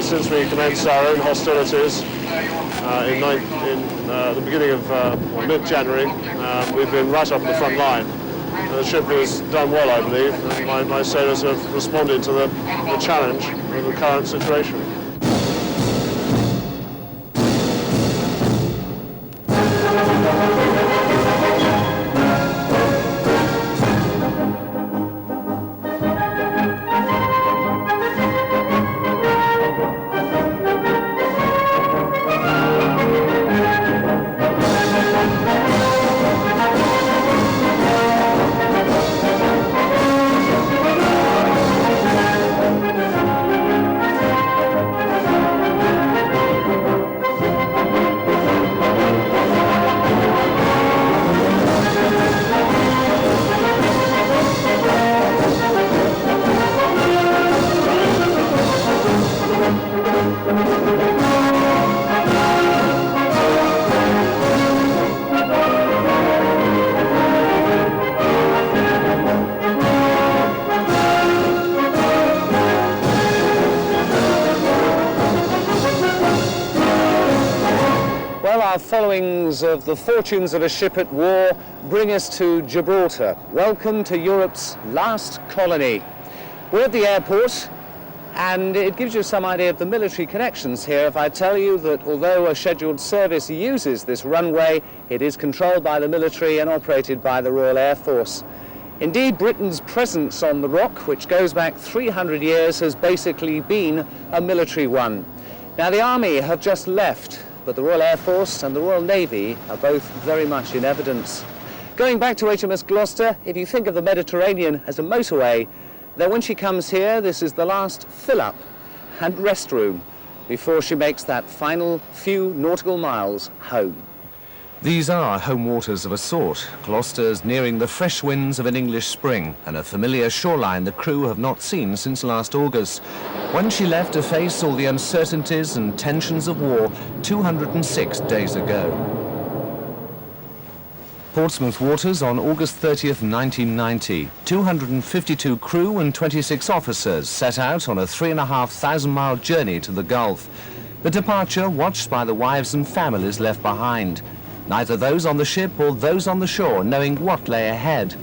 since we commenced our own hostilities in the beginning of mid-January, we've been right up the front line. The ship has done well, I believe, and my sailors have responded to the challenge of the current situation. Our followings of the fortunes of a ship at war bring us to Gibraltar. Welcome to Europe's last colony. We're at the airport, and it gives you some idea of the military connections here if I tell you that although a scheduled service uses this runway, it is controlled by the military and operated by the Royal Air Force. Indeed, Britain's presence on the Rock, which goes back 300 years, has basically been a military one. Now, the Army have just left, but the Royal Air Force and the Royal Navy are both very much in evidence. Going back to HMS Gloucester, if you think of the Mediterranean as a motorway, then when she comes here, this is the last fill-up and restroom before she makes that final few nautical miles home. These are home waters of a sort. Gloucester's nearing the fresh winds of an English spring and a familiar shoreline the crew have not seen since last August, when she left to face all the uncertainties and tensions of war 206 days ago. Portsmouth waters on August 30th, 1990. 252 crew and 26 officers set out on a 3,500-mile journey to the Gulf. The departure watched by the wives and families left behind. Neither those on the ship or those on the shore knowing what lay ahead.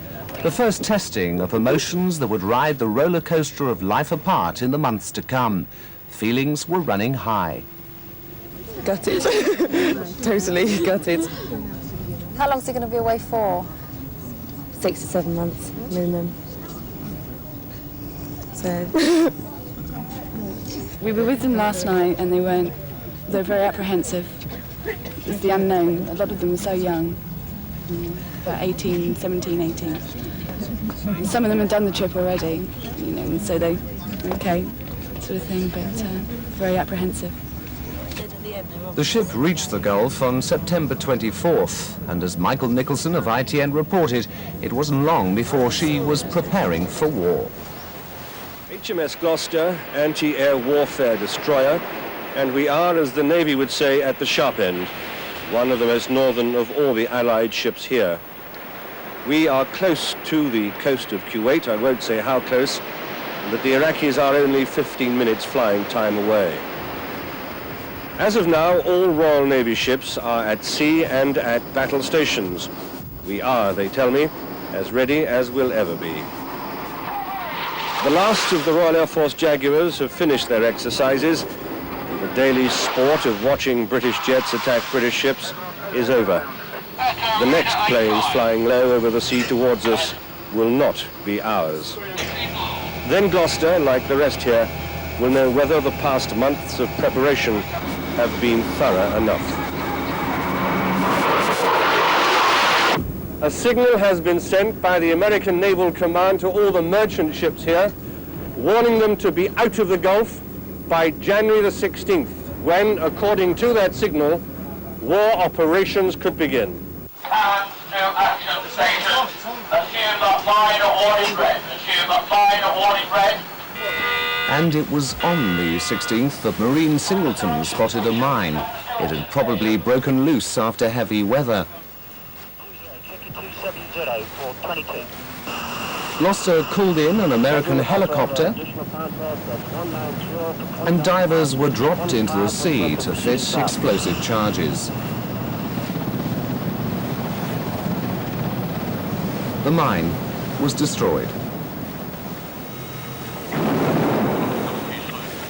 The first testing of emotions that would ride the roller coaster of life apart in the months to come. Feelings were running high. Gutted. Totally gutted. How long is he going to be away for? 6 to 7 months minimum. So we were with them last night and they were very apprehensive. It's the unknown. A lot of them were so young, about 18, 17, 18. And some of them had done the trip already, you know, and so they, okay, sort of thing, but very apprehensive. The ship reached the Gulf on September 24th, and as Michael Nicholson of ITN reported, it wasn't long before she was preparing for war. HMS Gloucester, anti-air warfare destroyer, and we are, as the Navy would say, at the sharp end, one of the most northern of all the Allied ships here. We are close to the coast of Kuwait. I won't say how close, but the Iraqis are only 15 minutes flying time away. As of now, all Royal Navy ships are at sea and at battle stations. We are, they tell me, as ready as we'll ever be. The last of the Royal Air Force Jaguars have finished their exercises. The daily sport of watching British jets attack British ships is over. The next planes flying low over the sea towards us will not be ours. Then Gloucester, like the rest here, will know whether the past months of preparation have been thorough enough. A signal has been sent by the American Naval Command to all the merchant ships here, warning them to be out of the Gulf by January the 16th, when, according to that signal, war operations could begin. Current to action status. Assume that fine awarded red. Assume that fine awarded red. And it was on the 16th that Marine Singleton spotted a mine. It had probably broken loose after heavy weather. Gloucester called in an American helicopter and divers were dropped into the sea to fit explosive charges. The mine was destroyed.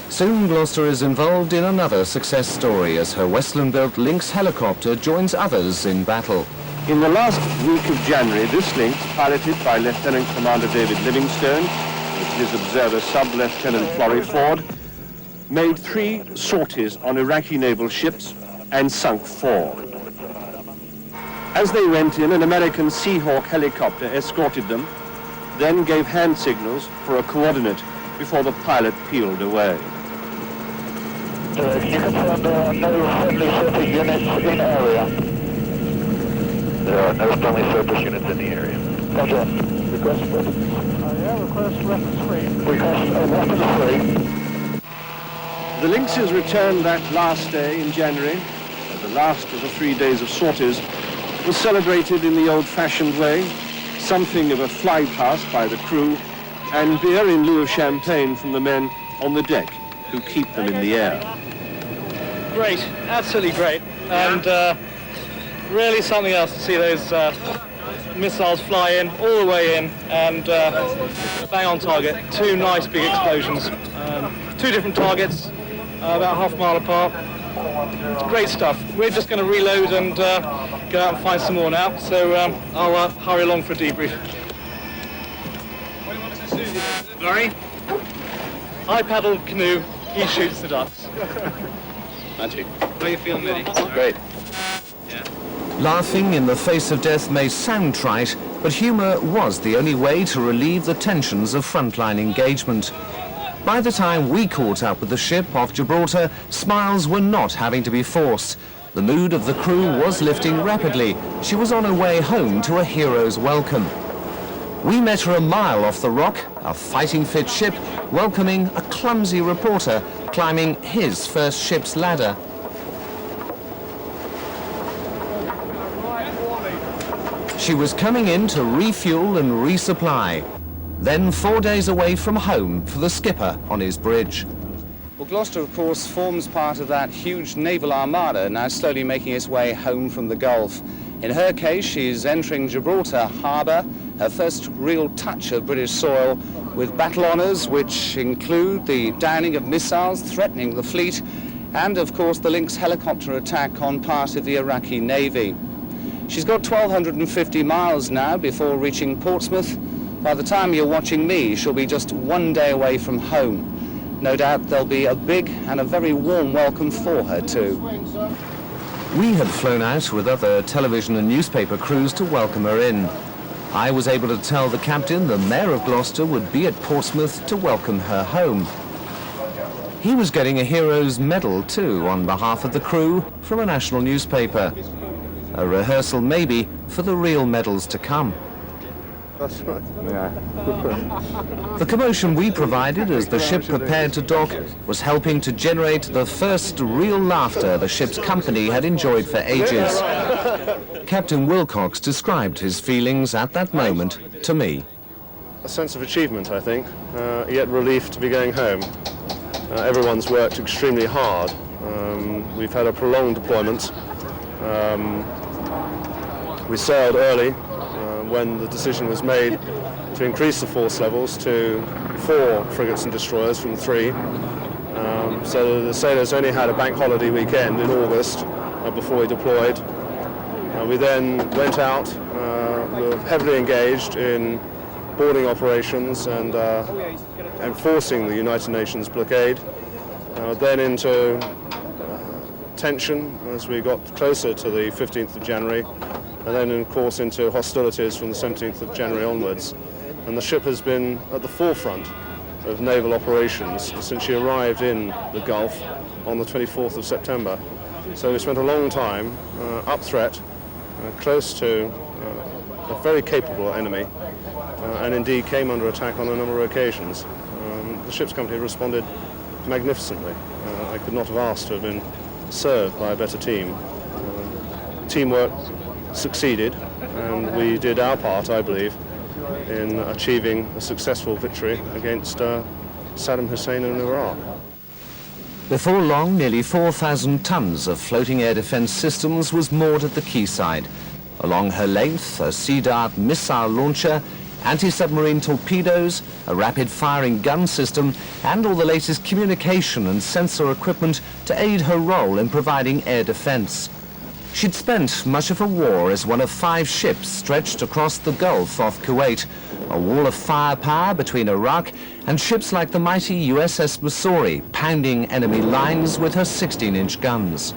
Soon Gloucester is involved in another success story as her Westland-built Lynx helicopter joins others in battle. In the last week of January, this Lynx, piloted by Lieutenant Commander David Livingstone, with his observer Sub-Lieutenant Florrie Ford, made 3 sorties on Iraqi naval ships and sunk 4. As they went in, an American Seahawk helicopter escorted them, then gave hand signals for a coordinate before the pilot peeled away. You confirm there are no friendly surface units in area. There are no friendly surface units in the area. Roger. Request weapons. Yeah, request weapons free. Request weapons free. The Lynxes returned that last day in January. The last of the 3 days of sorties was celebrated in the old-fashioned way, something of a fly-past by the crew, and beer in lieu of champagne from the men on the deck, who keep them in the air. Great, absolutely great, and really something else to see those missiles fly in, all the way in, and bang on target. 2 nice big explosions, 2 different targets, about half a mile apart. Great stuff. We're just going to reload and go out and find some more now, so I'll hurry along for a debrief. Sorry? I paddle canoe, he shoots the ducks. Magic. How are you feeling, Eddie? Great. Yeah. Laughing in the face of death may sound trite, but humour was the only way to relieve the tensions of frontline engagement. By the time we caught up with the ship off Gibraltar, smiles were not having to be forced. The mood of the crew was lifting rapidly. She was on her way home to a hero's welcome. We met her a mile off the Rock, a fighting-fit ship, welcoming a clumsy reporter climbing his first ship's ladder. She was coming in to refuel and resupply. Then 4 days away from home for the skipper on his bridge. Well, Gloucester, of course, forms part of that huge naval armada now slowly making its way home from the Gulf. In her case, she's entering Gibraltar harbour, her first real touch of British soil, with battle honours which include the downing of missiles threatening the fleet and, of course, the Lynx helicopter attack on part of the Iraqi Navy. She's got 1,250 miles now before reaching Portsmouth. By the time you're watching me, she'll be just 1 day away from home. No doubt there'll be a big and a very warm welcome for her too. We had flown out with other television and newspaper crews to welcome her in. I was able to tell the captain the Mayor of Gloucester would be at Portsmouth to welcome her home. He was getting a hero's medal too on behalf of the crew from a national newspaper. A rehearsal maybe for the real medals to come. That's right. Yeah. The commotion we provided as the ship prepared to dock was helping to generate the first real laughter the ship's company had enjoyed for ages. Captain Wilcox described his feelings at that moment to me. A sense of achievement, I think, yet relief to be going home. Everyone's worked extremely hard. We've had a prolonged deployment. We sailed early when the decision was made to increase the force levels to 4 frigates and destroyers from 3. So the sailors only had a bank holiday weekend in August before we deployed. We then went out, we were heavily engaged in boarding operations and enforcing the United Nations blockade, then into tension as we got closer to the 15th of January, and then, of course, into hostilities from the 17th of January onwards. And the ship has been at the forefront of naval operations since she arrived in the Gulf on the 24th of September. So we spent a long time up threat, close to a very capable enemy, and indeed came under attack on a number of occasions. The ship's company responded magnificently. I could not have asked to have been served by a better team. Teamwork succeeded, and we did our part, I believe, in achieving a successful victory against Saddam Hussein in Iraq. Before long, nearly 4,000 tons of floating air defence systems was moored at the quayside. Along her length, a Sea Dart missile launcher, anti-submarine torpedoes, a rapid-firing gun system, and all the latest communication and sensor equipment to aid her role in providing air defence. She'd spent much of her war as one of 5 ships stretched across the Gulf off Kuwait, a wall of firepower between Iraq and ships like the mighty USS Missouri, pounding enemy lines with her 16-inch guns.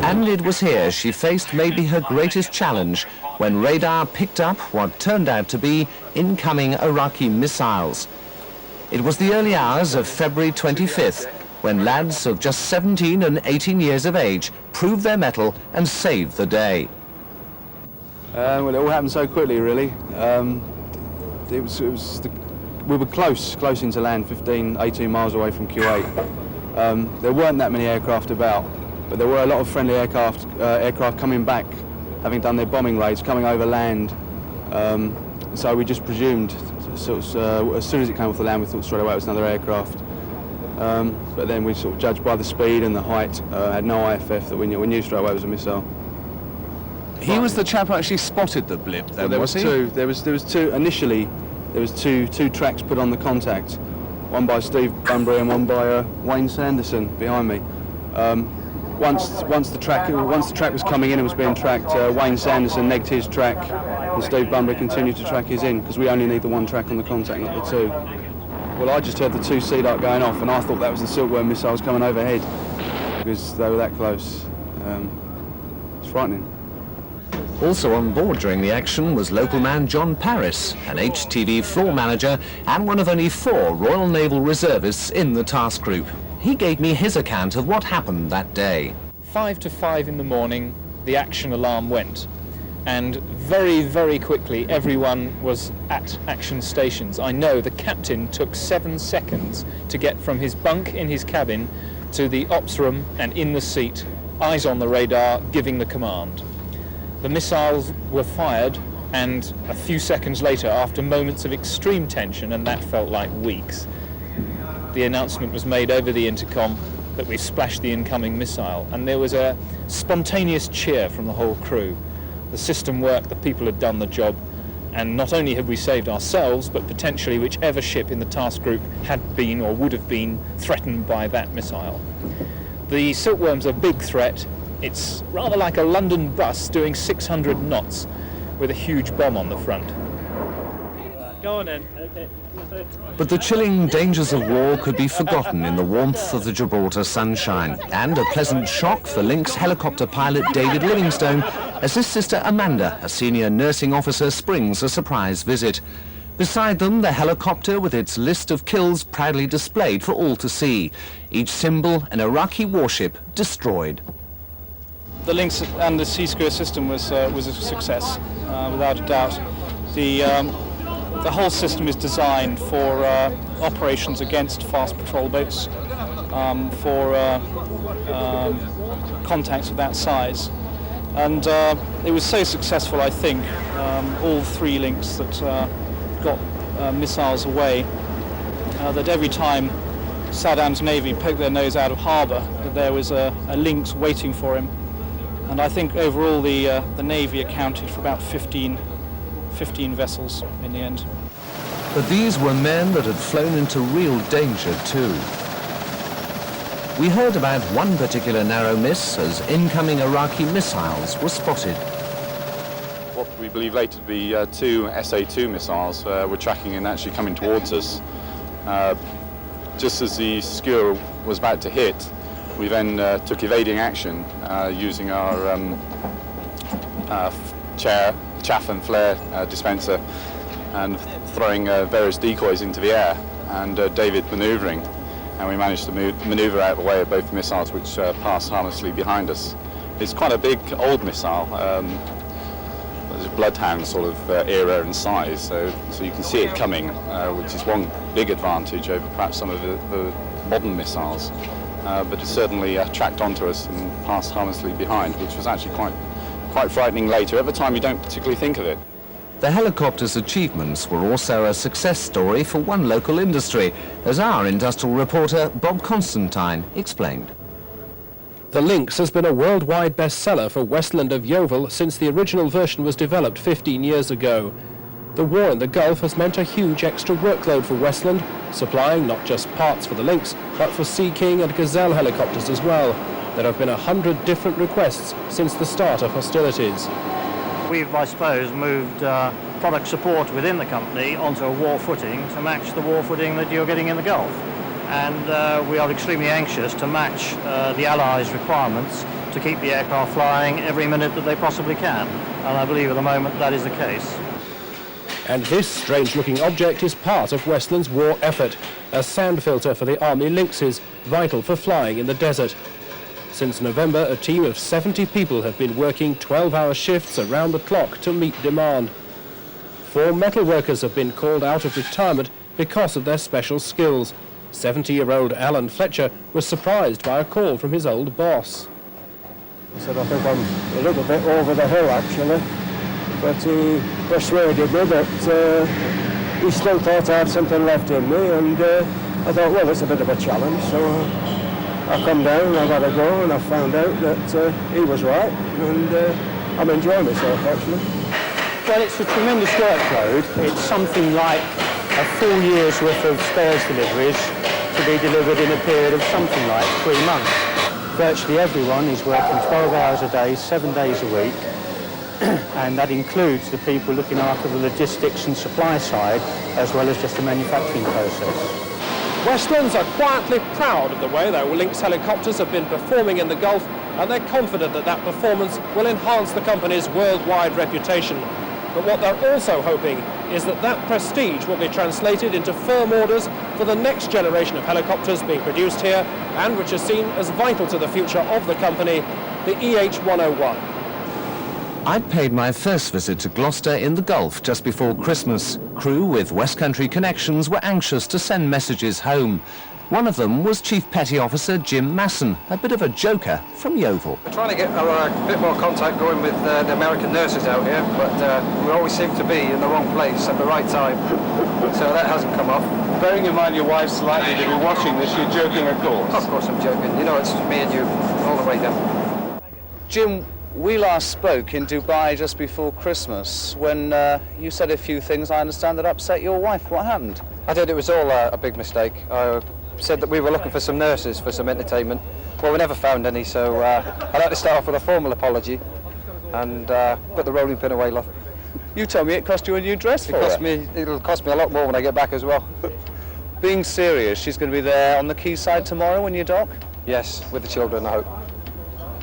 And it was here she faced maybe her greatest challenge when radar picked up what turned out to be incoming Iraqi missiles. It was the early hours of February 25th when lads of just 17 and 18 years of age proved their mettle and saved the day. Well, it all happened so quickly, really. We were close into land, 15, 18 miles away from Kuwait. There weren't that many aircraft about, but there were a lot of friendly aircraft coming back, having done their bombing raids, coming over land. So we just presumed, as soon as it came off the land, we thought straight away it was another aircraft. But then we sort of judged by the speed and the height, had no IFF, that we knew straight away it was a missile. He was the chap who actually spotted the blip, then, there was was he? two. There was two initially. There was two tracks put on the contact, one by Steve Bunbury and one by Wayne Sanderson behind me. Once the track was coming in and was being tracked, Wayne Sanderson negged his track, and Steve Bunbury continued to track his in, because we only need the one track on the contact, not the two. Well, I just heard the 2 Sea Dart going off, and I thought that was the Silkworm missiles coming overhead, because they were that close. It's frightening. Also on board during the action was local man John Paris, an HTV floor manager and one of only 4 Royal Naval Reservists in the task group. He gave me his account of what happened that day. 5 to 5 in the morning, the action alarm went, and very, very quickly everyone was at action stations. I know the captain took 7 seconds to get from his bunk in his cabin to the ops room and in the seat, eyes on the radar, giving the command. The missiles were fired, and a few seconds later, after moments of extreme tension, and that felt like weeks, the announcement was made over the intercom that we splashed the incoming missile, and there was a spontaneous cheer from the whole crew. The system worked, the people had done the job, and not only had we saved ourselves, but potentially whichever ship in the task group had been or would have been threatened by that missile. The Silkworm's a big threat. It's rather like a London bus doing 600 knots with a huge bomb on the front. Go on then. Okay. But the chilling dangers of war could be forgotten in the warmth of the Gibraltar sunshine, and a pleasant shock for Lynx helicopter pilot David Livingstone as his sister Amanda, a senior nursing officer, springs a surprise visit. Beside them, the helicopter with its list of kills proudly displayed for all to see. Each symbol an Iraqi warship destroyed. The Lynx and the Sea Screw system was a success, without a doubt. The whole system is designed for operations against fast patrol boats, for contacts of that size. And it was so successful, I think, all 3 Lynx that got missiles away, that every time Saddam's Navy poked their nose out of harbour, that there was a Lynx waiting for him. And I think overall the Navy accounted for about 15 vessels in the end. But these were men that had flown into real danger too. We heard about one particular narrow miss as incoming Iraqi missiles were spotted. What we believe later to be 2 SA-2 missiles were tracking and actually coming towards us. Just as the skewer was about to hit, we then took evading action using our chaff and flare dispenser and throwing various decoys into the air, and David manoeuvring, and we managed to manoeuvre out of the way of both missiles which passed harmlessly behind us. It's quite a big old missile, it's a Bloodhound sort of era and size, so you can see it coming, which is one big advantage over perhaps some of the modern missiles. But it certainly tracked onto us and passed harmlessly behind, which was actually quite frightening later. At the time, you don't particularly think of it. The helicopter's achievements were also a success story for one local industry, as our industrial reporter Bob Constantine explained. The Lynx has been a worldwide bestseller for Westland of Yeovil since the original version was developed 15 years ago. The war in the Gulf has meant a huge extra workload for Westland, supplying not just parts for the Lynx, but for Sea King and Gazelle helicopters as well. There have been 100 different requests since the start of hostilities. We've, I suppose, moved product support within the company onto a war footing to match the war footing that you're getting in the Gulf. And we are extremely anxious to match the Allies' requirements to keep the aircraft flying every minute that they possibly can. And I believe at the moment that is the case. And this strange-looking object is part of Westland's war effort, a sand filter for the Army Lynxes, vital for flying in the desert. Since November, a team of 70 people have been working 12-hour shifts around the clock to meet demand. 4 metal workers have been called out of retirement because of their special skills. 70-year-old Alan Fletcher was surprised by a call from his old boss. He said, I think I'm a little bit over the hill, actually. But he persuaded me that he still thought I had something left in me, and I thought, well, it's a bit of a challenge, so I come down, I've had a go, and I found out that he was right, and I'm enjoying myself, actually. Well, it's a tremendous workload. It's something like a full year's worth of spares deliveries to be delivered in a period of something like 3 months. Virtually everyone is working 12 hours a day, 7 days a week, and that includes the people looking after the logistics and supply side, as well as just the manufacturing process. Westlands are quietly proud of the way their Lynx helicopters have been performing in the Gulf, and they're confident that that performance will enhance the company's worldwide reputation. But what they're also hoping is that that prestige will be translated into firm orders for the next generation of helicopters being produced here, and which is seen as vital to the future of the company, the EH-101. I'd paid my first visit to Gloucester in the Gulf just before Christmas. Crew with West Country connections were anxious to send messages home. One of them was Chief Petty Officer Jim Masson, a bit of a joker from Yeovil. We're trying to get a bit more contact going with the American nurses out here, but we always seem to be in the wrong place at the right time, so that hasn't come off. Bearing in mind your wife's likely to be watching this, you're joking, of course. Of course I'm joking. You know, it's me and you all the way down. Jim, we last spoke in Dubai just before Christmas when you said a few things, I understand, that upset your wife. What happened? I did. It was all a big mistake. I said that we were looking for some nurses for some entertainment. Well, we never found any, so I'd like to start off with a formal apology and put the rolling pin away, love. You told me it cost you a new dress for it. It'll cost me a lot more when I get back as well. Being serious, she's going to be there on the quayside tomorrow when you dock? Yes, with the children, I hope.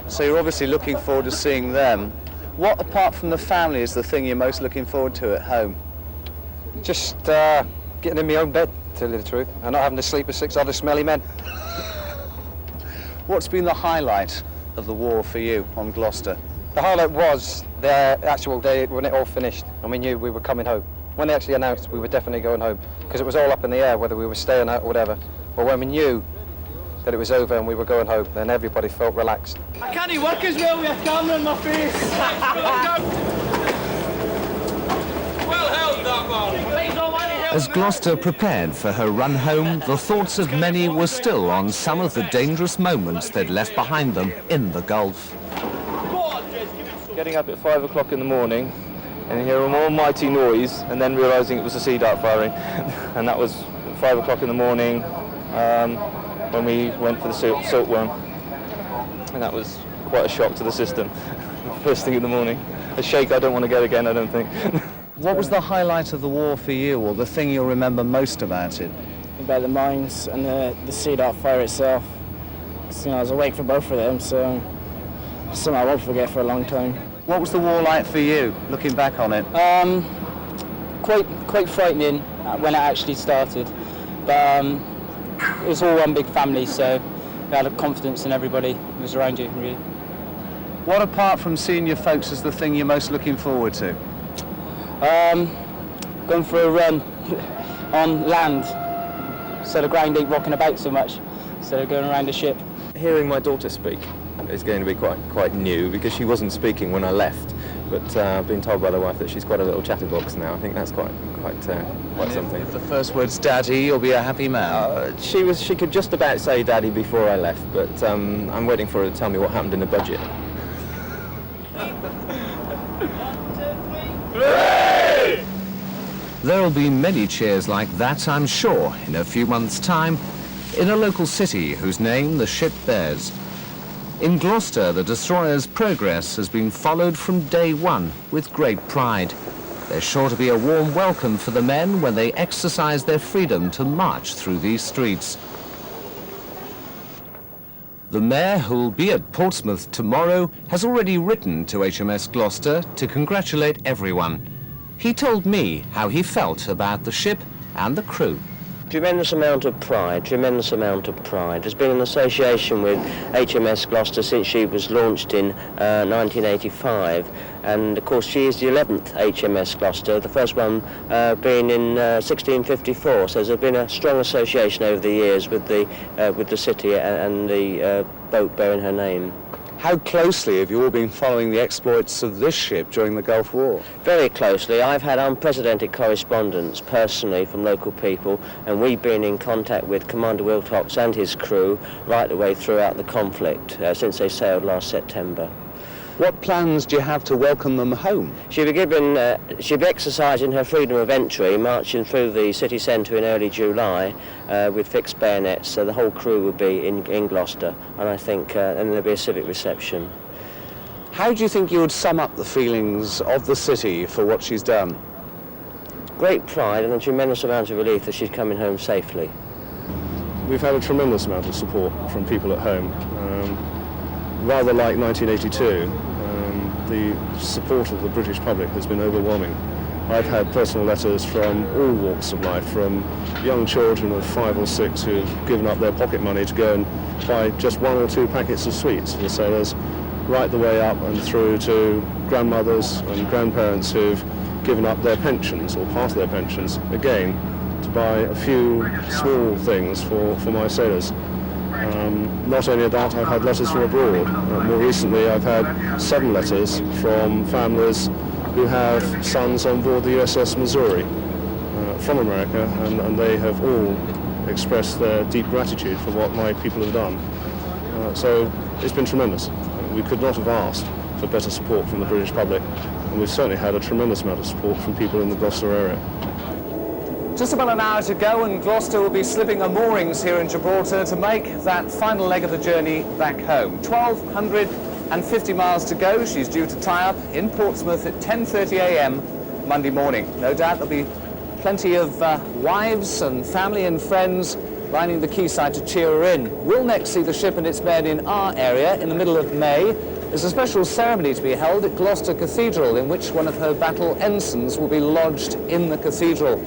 So you're obviously looking forward to seeing them. What, apart from the family, is the thing you're most looking forward to at home? Just getting in my own bed, to tell you the truth, and not having to sleep with 6 other smelly men. What's been the highlight of the war for you on Gloucester? The highlight was the actual day when it all finished and we knew we were coming home. When they actually announced we were definitely going home, because it was all up in the air whether we were staying out or whatever. But when we knew that it was over and we were going home, then everybody felt relaxed. I can't work as well with a camera in my face. Well held, that one. As Gloucester prepared for her run home, the thoughts of many were still on some of the dangerous moments they'd left behind them in the Gulf. Getting up at 5 o'clock in the morning and hearing an almighty noise and then realising it was a sea dart firing. And that was 5 o'clock in the morning when we went for the silkworm. And that was quite a shock to the system, first thing in the morning. A shake I don't want to get again, I don't think. What was the highlight of the war for you, or the thing you'll remember most about it? About the mines and the sea dart fire itself. You know, I was awake for both of them, so something I won't forget for a long time. What was the war like for you, looking back on it? Quite frightening when it actually started, but it was all one big family, so you had a confidence in everybody who was around you, really. What, apart from seeing your folks, is the thing you're most looking forward to? Going for a run on land, instead of ground ain't rocking about so much, instead of going around a ship. Hearing my daughter speak is going to be quite new, because she wasn't speaking when I left. But I've been told by the wife that she's quite a little chatterbox now. I think that's quite something. If the first word's Daddy, you'll be a happy man. She could just about say Daddy before I left, but I'm waiting for her to tell me what happened in the budget. There'll be many cheers like that, I'm sure, in a few months' time, in a local city whose name the ship bears. In Gloucester, the destroyer's progress has been followed from day one with great pride. There's sure to be a warm welcome for the men when they exercise their freedom to march through these streets. The mayor, who'll be at Portsmouth tomorrow, has already written to HMS Gloucester to congratulate everyone. He told me how he felt about the ship and the crew. Tremendous amount of pride, tremendous amount of pride. There's been an association with HMS Gloucester since she was launched in 1985, and of course she is the 11th HMS Gloucester, the first one being in 1654, so there's been a strong association over the years with the city and the boat bearing her name. How closely have you all been following the exploits of this ship during the Gulf War? Very closely. I've had unprecedented correspondence personally from local people, and we've been in contact with Commander Wilcox and his crew right the way throughout the conflict since they sailed last September. What plans do you have to welcome them home? She'll be exercising her freedom of entry, marching through the city centre in early July with fixed bayonets, so the whole crew will be in Gloucester, and I think and there'll be a civic reception. How do you think you would sum up the feelings of the city for what she's done? Great pride and a tremendous amount of relief that she's coming home safely. We've had a tremendous amount of support from people at home. Rather like 1982, the support of the British public has been overwhelming. I've had personal letters from all walks of life, from young children of 5 or 6 who've given up their pocket money to go and buy just 1 or 2 packets of sweets for the sailors, right the way up and through to grandmothers and grandparents who've given up their pensions or part of their pensions, again, to buy a few small things for my sailors. Not only that, I've had letters from abroad. More recently, I've had 7 letters from families who have sons on board the USS Missouri from America, and they have all expressed their deep gratitude for what my people have done. So it's been tremendous. We could not have asked for better support from the British public, and we've certainly had a tremendous amount of support from people in the Gloucester area. Just about an hour to go, and Gloucester will be slipping her moorings here in Gibraltar to make that final leg of the journey back home. 1,250 miles to go. She's due to tie up in Portsmouth at 10:30 a.m. Monday morning. No doubt there'll be plenty of wives and family and friends lining the quayside to cheer her in. We'll next see the ship and its men in our area in the middle of May. There's a special ceremony to be held at Gloucester Cathedral, in which one of her battle ensigns will be lodged in the cathedral.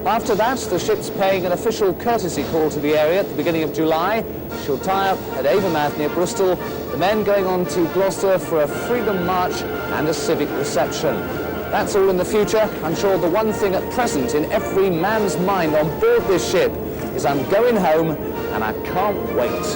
After that, the ship's paying an official courtesy call to the area at the beginning of July. She'll tie up at Avonmouth near Bristol, the men going on to Gloucester for a freedom march and a civic reception. That's all in the future. I'm sure the one thing at present in every man's mind on board this ship is I'm going home and I can't wait.